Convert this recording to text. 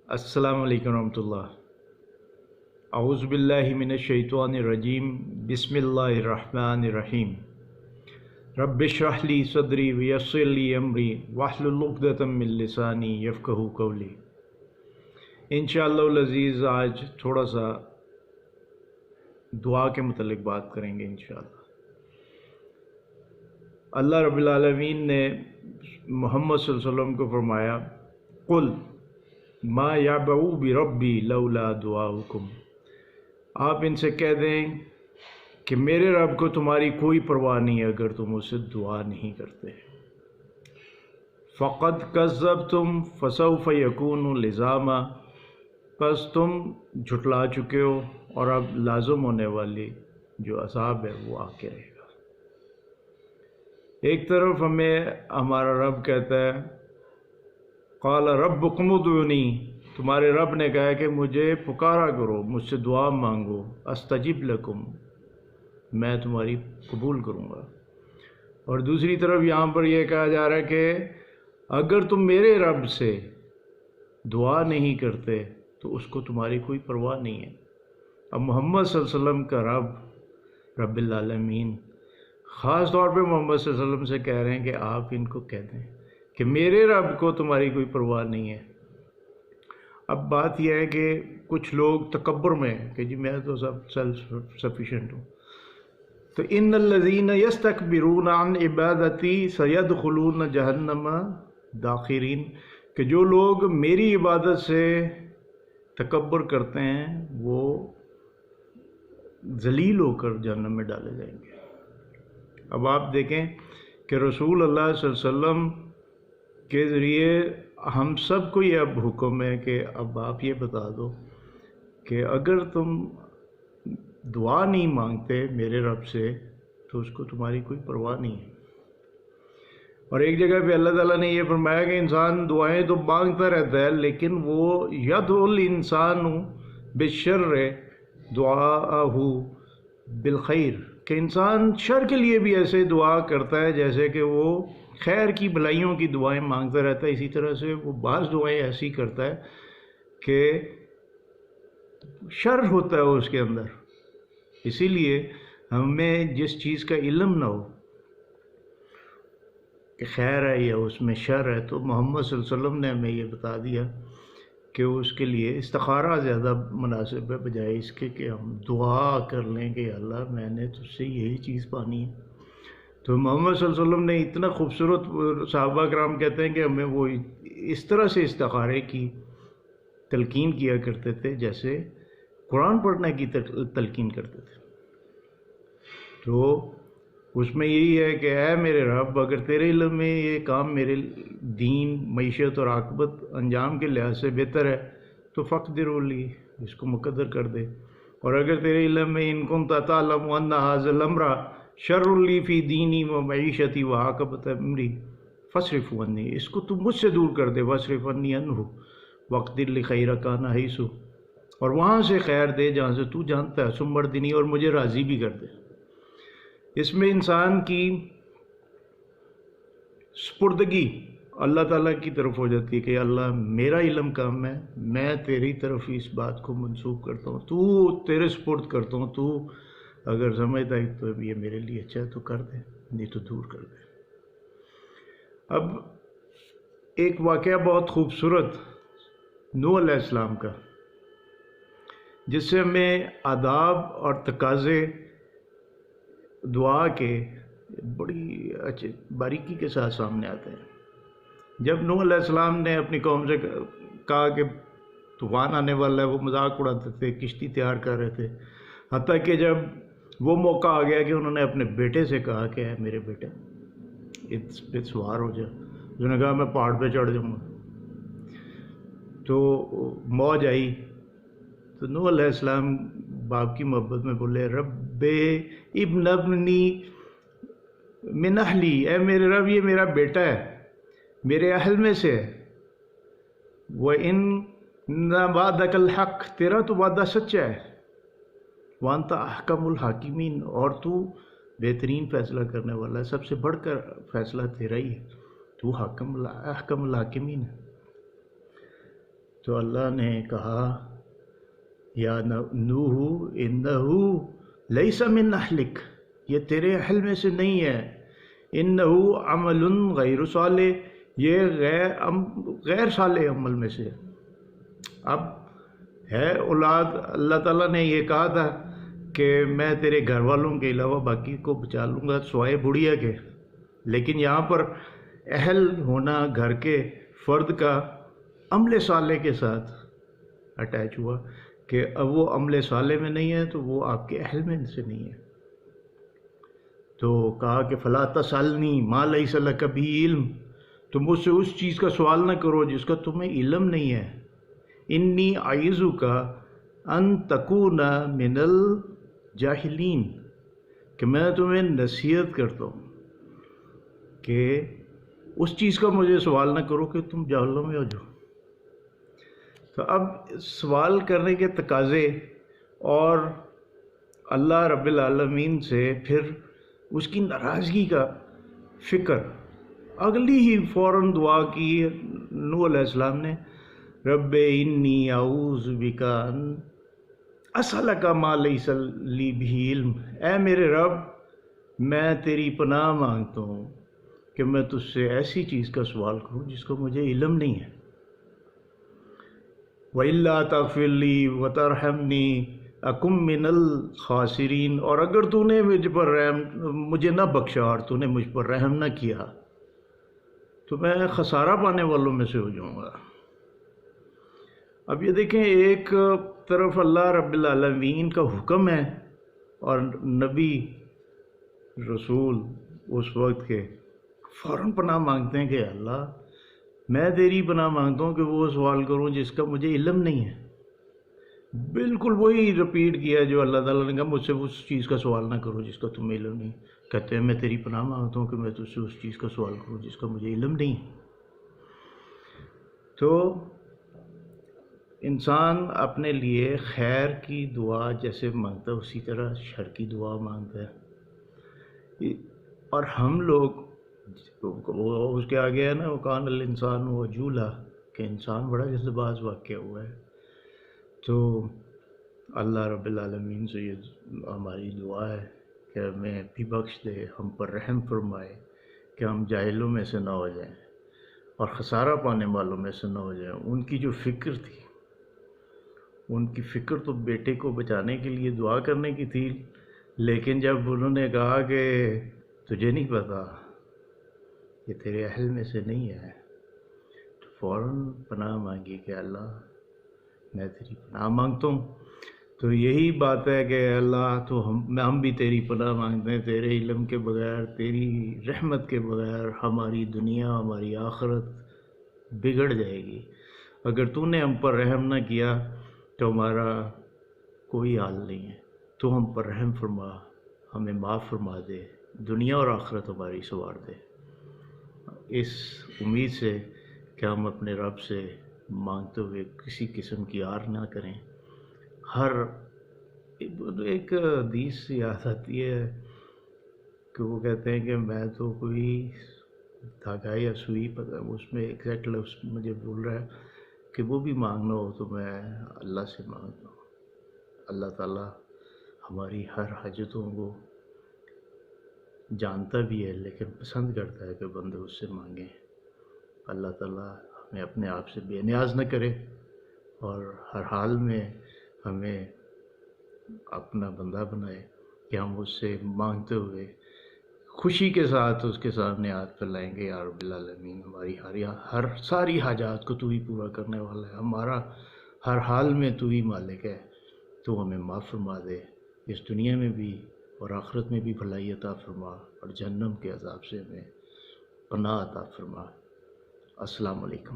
السلام علیکم ورحمۃ اللہ۔ اعوذ باللہ من الشیطان الرجیم، بسم اللہ الرحمن الرحیم۔ رب اشرح لی صدری ویسر لی امری واحلل عقدۃ من لسانی یفقہوا قولی۔ انشاءاللہ العزیز آج تھوڑا سا دعا کے متعلق بات کریں گے انشاءاللہ۔ اللہ رب العالمین نے محمد صلی اللہ علیہ وسلم کو فرمایا، قل ما یعبأ بربی لولا دعاؤکم۔ آپ ان سے کہہ دیں کہ میرے رب کو تمہاری کوئی پرواہ نہیں ہے اگر تم اسے دعا نہیں کرتے۔ فقد کذبتم فسوف یکون لزاما، پس تم جھٹلا چکے ہو اور اب لازم ہونے والی جو عذاب ہے وہ آ کے رہے گا۔ ایک طرف ہمیں ہمارا رب کہتا ہے، قال ربکم ادعونی، تمہارے رب نے کہا کہ مجھے پکارا کرو، مجھ سے دعا مانگو، استجب لکم، میں تمہاری قبول کروں گا۔ اور دوسری طرف یہاں پر یہ کہا جا رہا ہے کہ اگر تم میرے رب سے دعا نہیں کرتے تو اس کو تمہاری کوئی پرواہ نہیں ہے۔ اب محمد صلی اللہ علیہ وسلم کا رب العالمین خاص طور پہ محمد صلی اللہ علیہ وسلم سے کہہ رہے ہیں کہ آپ ان کو کہہ دیں کہ میرے رب کو تمہاری کوئی پرواہ نہیں ہے۔ اب بات یہ ہے کہ کچھ لوگ تکبر میں ہیں کہ جی میں تو سب سیلف سفیشینٹ ہوں، تو ان الذین یستکبرون عن عبادتی سیدخلون جہنم داخرین، کہ جو لوگ میری عبادت سے تکبر کرتے ہیں وہ ذلیل ہو کر جہنم میں ڈالے جائیں گے۔ اب آپ دیکھیں کہ رسول اللہ صلی اللہ علیہ وسلم کے ذریعے ہم سب کو یہ اب حکم ہے کہ اب آپ یہ بتا دو کہ اگر تم دعا نہیں مانگتے میرے رب سے تو اس کو تمہاری کوئی پرواہ نہیں ہے۔ اور ایک جگہ پہ اللہ تعالیٰ نے یہ فرمایا کہ انسان دعائیں تو مانگتا رہتا ہے لیکن وہ یدعو الانسان بالشر دعاءہ بالخیر، کہ انسان شر کے لیے بھی ایسے دعا کرتا ہے جیسے کہ وہ خیر کی بھلائیوں کی دعائیں مانگتا رہتا ہے، اسی طرح سے وہ بعض دعائیں ایسی کرتا ہے کہ شر ہوتا ہے اس کے اندر۔ اسی لیے ہمیں جس چیز کا علم نہ ہو کہ خیر ہے یا اس میں شر ہے، تو محمد صلی اللہ علیہ وسلم نے ہمیں یہ بتا دیا کہ اس کے لیے استخارہ زیادہ مناسب ہے بجائے اس کے کہ ہم دعا کر لیں کہ اللہ میں نے تجھ سے یہی چیز پانی ہے۔ تو محمد صلی اللہ علیہ وسلم نے اتنا خوبصورت، صحابہ کرام کہتے ہیں کہ ہمیں وہ اس طرح سے استخارے کی تلقین کیا کرتے تھے جیسے قرآن پڑھنے کی تلقین کرتے تھے۔ تو اس میں یہی ہے کہ اے میرے رب، اگر تیرے علم میں یہ کام میرے دین، معیشت اور عاقبت انجام کے لحاظ سے بہتر ہے تو فقدر لی، اس کو مقدر کر دے، اور اگر تیرے علم میں ان کنت تعلم ان ھذا الامر شر لی فی دینی و معیشتی و عاقبت امری فاصرف عنی، اس کو تو مجھ سے دور کر دے، واصرف عنی عنہ واقدر لی خیر کان حیث، اور وہاں سے خیر دے جہاں سے تو جانتا ہے، ثم ارضنی، اور مجھے راضی بھی کر دے۔ اس میں انسان کی سپردگی اللہ تعالیٰ کی طرف ہو جاتی ہے کہ اللہ میرا علم کم ہے، میں تیری طرف اس بات کو منسوب کرتا ہوں، تو تیرے سپرد کرتا ہوں، تو اگر سمجھتا ہے تو یہ میرے لیے اچھا ہے تو کر دے، نہیں تو دور کر دے۔ اب ایک واقعہ بہت خوبصورت نوح علیہ السلام کا، جس سے ہمیں آداب اور تقاضے دعا کے بڑی اچھے باریکی کے ساتھ سامنے آتے ہیں۔ جب نوح علیہ السلام نے اپنی قوم سے کہا کہ طوفان آنے والا ہے، وہ مذاق اڑاتے تھے، کشتی تیار کر رہے تھے، حتیٰ کہ جب وہ موقع آ گیا کہ انہوں نے اپنے بیٹے سے کہا کہ اے میرے بیٹے اس پہ سوار ہو جا، اس نے کہا میں پہاڑ پہ چڑھ جاؤں گا۔ تو موج آئی تو نوح علیہ السلام باپ کی محبت میں بولے، رب ابن ابنی من اہلی، اے میرے رب یہ میرا بیٹا ہے، میرے اہل میں سے ہے، وَإِنَّ وَعْدَكَ الْحَقُّ، تیرا تو وعدہ سچا ہے، وَأَنْتَ أَحْكَمُ الْحَاكِمِينَ، اور تو بہترین فیصلہ کرنے والا ہے، سب سے بڑھ کر فیصلہ تیرا ہی ہے، تو احکم الحاکمین ہے۔ تو اللہ نے کہا یا نوح انہو لیس من اہلک، یہ تیرے اہل میں سے نہیں ہے، انہو عمل غیر صالح، یہ غیر صالح عمل میں سے۔ اب ہے اولاد، اللہ تعالیٰ نے یہ کہا تھا کہ میں تیرے گھر والوں کے علاوہ باقی کو بچا لوں گا سوائے بڑھیا کے، لیکن یہاں پر اہل ہونا گھر کے فرد کا عمل صالح کے ساتھ اٹیچ ہوا کہ اب وہ عمل صالح میں نہیں ہے تو وہ آپ کے اہل میں سے نہیں ہے۔ تو کہا کہ فلا تسألنی ما لیس لک بہ علم، تم مجھ سے اس چیز کا سوال نہ کرو جس کا تمہیں علم نہیں ہے۔ انی اعیذک ان تکون من الجاہلین، کہ میں تمہیں نصیحت کرتا ہوں کہ اس چیز کا مجھے سوال نہ کرو کہ تم جاہلوں میں ہو جاؤ۔ تو اب سوال کرنے کے تقاضے اور اللہ رب العالمین سے پھر اس کی ناراضگی کا فکر، اگلی ہی فوراً دعا کی نوح علیہ السلام نے، رب انی اعوذ بک ان اسألک ما لیس لی بہ علم، اے میرے رب میں تیری پناہ مانگتا ہوں کہ میں تجھ سے ایسی چیز کا سوال کروں جس کا مجھے علم نہیں ہے۔ وَإِلَّا تَغْفِرْ لِي وَتَرْحَمْنِي أَكُن مِّنَ الْخَاسِرِينَ، اور اگر تو نے مجھے نہ بخشا اور تو نے مجھ پر رحم نہ کیا تو میں خسارہ پانے والوں میں سے ہو جاؤں گا۔ اب یہ دیکھیں، ایک طرف اللہ رب العالمین کا حکم ہے اور نبی رسول اس وقت کے فوراً پناہ مانگتے ہیں کہ اللہ میں تیری پناہ مانگتا ہوں کہ وہ سوال کروں جس کا مجھے علم نہیں ہے۔ بالکل وہی رپیٹ کیا جو اللہ تعالیٰ نے کہا مجھ سے اس چیز کا سوال نہ کرو جس کا تمہیں علم نہیں۔ کہتے ہیں میں تیری پناہ مانگتا ہوں کہ میں تجھ سے اس چیز کا سوال کروں جس کا مجھے علم نہیں۔ تو انسان اپنے لیے خیر کی دعا جیسے مانگتا ہے اسی طرح شر کی دعا مانگتا ہے، اور ہم لوگ وہ اس کے آگے ہے نا وکان الانسان وجولا، کہ انسان بڑا جلد باز واقع ہوا ہے۔ تو اللہ رب العالمین سے یہ ہماری دعا ہے کہ ہمیں بھی بخش دے، ہم پر رحم فرمائے کہ ہم جاہلوں میں سے نہ ہو جائیں اور خسارہ پانے والوں میں سے نہ ہو جائیں۔ ان کی جو فکر تھی، ان کی فکر تو بیٹے کو بچانے کے لیے دعا کرنے کی تھی، لیکن جب انہوں نے کہا کہ تجھے نہیں پتا، یہ تیرے اہل میں سے نہیں ہے، تو فوراً پناہ مانگی کہ اللہ میں تیری پناہ مانگتا ہوں۔ تو یہی بات ہے کہ اللہ تو ہم بھی تیری پناہ مانگتے ہیں، تیرے علم کے بغیر، تیری رحمت کے بغیر ہماری دنیا ہماری آخرت بگڑ جائے گی۔ اگر تو نے ہم پر رحم نہ کیا تو ہمارا کوئی حال نہیں ہے۔ تو ہم پر رحم فرما، ہمیں معاف فرما دے، دنیا اور آخرت ہماری سنوار دے۔ اس امید سے کہ ہم اپنے رب سے مانگتے ہوئے کسی قسم کی آر نہ کریں۔ ہر ایک حدیث یاد آتی ہے کہ وہ کہتے ہیں کہ میں تو کوئی دھاگا یا سوئی پتہ اس میں ایگزیکٹ لفظ مجھے بول رہا ہے کہ وہ بھی مانگنا ہو تو میں اللہ سے مانگتا ہوں۔ اللہ تعالیٰ ہماری ہر حاجتوں کو جانتا بھی ہے لیکن پسند کرتا ہے کہ بندے اس سے مانگیں۔ اللہ تعالیٰ ہمیں اپنے آپ سے بے نیاز نہ کرے اور ہر حال میں ہمیں اپنا بندہ بنائے کہ ہم اس سے مانگتے ہوئے خوشی کے ساتھ اس کے سامنے ہاتھ پھیلائیں گے۔ یا رب العالمین ہماری ہر ساری حاجات کو تو ہی پورا کرنے والا ہے، ہمارا ہر حال میں تو ہی مالک ہے، تو ہمیں معاف فرما دے، اس دنیا میں بھی اور آخرت میں بھی بھلائی عطا فرما، اور جہنم کے عذاب سے ہمیں پناہ عطا فرما۔ السلام علیکم۔